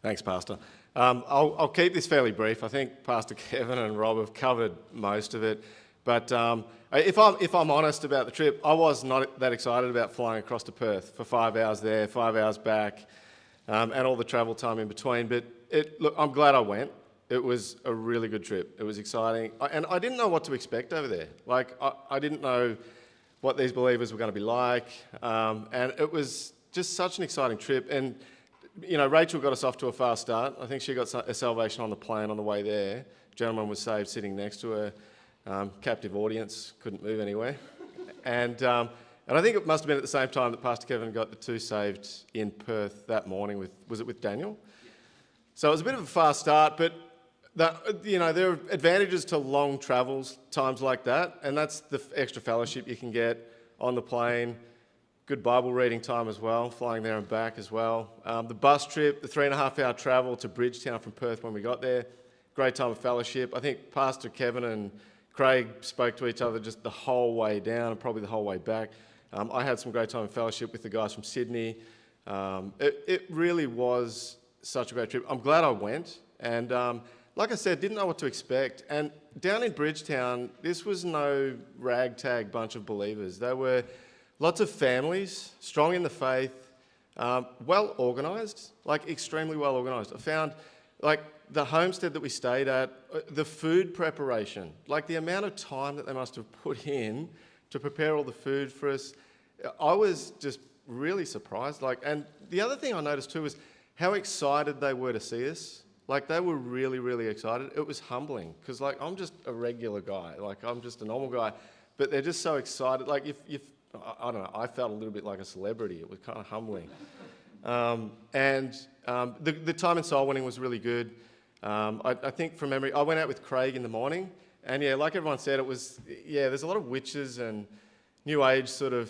Thanks, Pastor. I'll keep this fairly brief. I think Pastor Kevin and Rob have covered most of it. But if I'm honest about the trip, I was not that excited about flying across to Perth for 5 hours there, 5 hours back, and all the travel time in between. But look, I'm glad I went. It was a really good trip. It was exciting. And I didn't know what to expect over there. Like, I didn't know what these believers were going to be like. And it was just such an exciting trip. And, you know, Rachel got us off to a fast start. I think she got a salvation on the plane on the way there. A gentleman was saved sitting next to her. Captive audience, couldn't move anywhere. And I think it must have been at the same time that Pastor Kevin got the two saved in Perth that morning was it with Daniel? So it was a bit of a fast start, but there are advantages to long travels, times like that, and that's the extra fellowship you can get on the plane. Good Bible reading time as well, flying there and back as well. The bus trip, the 3.5 hour travel to Bridgetown from Perth when we got there, great time of fellowship. I think Pastor Kevin and Craig spoke to each other just the whole way down and probably the whole way back. I had some great time of fellowship with the guys from Sydney. It really was such a great trip. I'm glad I went, and like I said, didn't know what to expect. And down in Bridgetown, this was no ragtag bunch of believers. There were lots of families, strong in the faith, well organised, like extremely well organised. I found, like, the homestead that we stayed at, the food preparation, like the amount of time that they must have put in to prepare all the food for us, I was just really surprised. And the other thing I noticed too was how excited they were to see us. Like, they were really, really excited. It was humbling, because, like, I'm just a regular guy. Like, I'm just a normal guy. But they're just so excited. Like, I don't know, I felt a little bit like a celebrity. It was kind of humbling. The time in soul winning was really good. I think from memory, I went out with Craig in the morning. And, yeah, like everyone said, there's a lot of witches and New Age sort of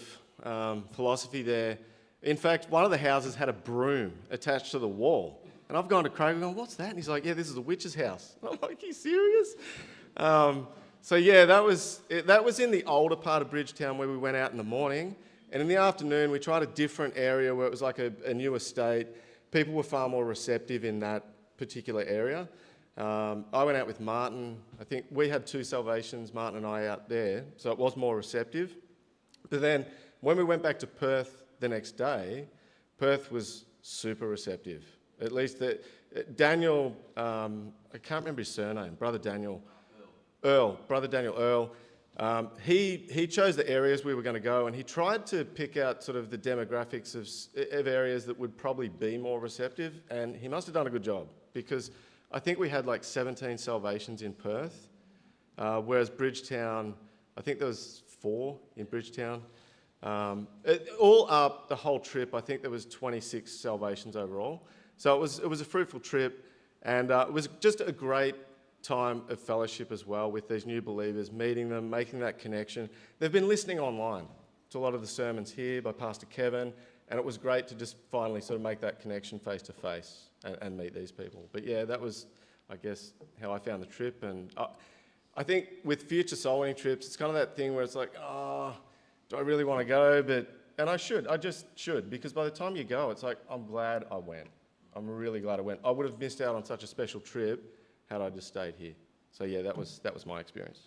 philosophy there. In fact, one of the houses had a broom attached to the wall. And I've gone to Craig and gone, what's that? And he's like, yeah, this is a witch's house. And I'm like, are you serious? So yeah, that was in the older part of Bridgetown where we went out in the morning. And in the afternoon, we tried a different area where it was like a new estate. People were far more receptive in that particular area. I went out with Martin. I think we had 2 salvations, Martin and I, out there. So it was more receptive. But then when we went back to Perth the next day, Perth was super receptive. At least Daniel, I can't remember his surname, Brother Daniel Earl. He chose the areas we were going to go, and he tried to pick out sort of the demographics of areas that would probably be more receptive, and he must have done a good job, because I think we had like 17 salvations in Perth, whereas Bridgetown, I think there was 4 in Bridgetown. All up the whole trip, I think there was 26 salvations overall. So it was a fruitful trip, and it was just a great time of fellowship as well with these new believers, meeting them, making that connection. They've been listening online to a lot of the sermons here by Pastor Kevin, and it was great to just finally sort of make that connection face to face and meet these people. But yeah, that was, I guess, how I found the trip. And I think with future soul winning trips, it's kind of that thing where it's like, do I really want to go? And I just should, because by the time you go, it's like, I'm glad I went. I'm really glad I went. I would have missed out on such a special trip had I just stayed here. So yeah, that was my experience.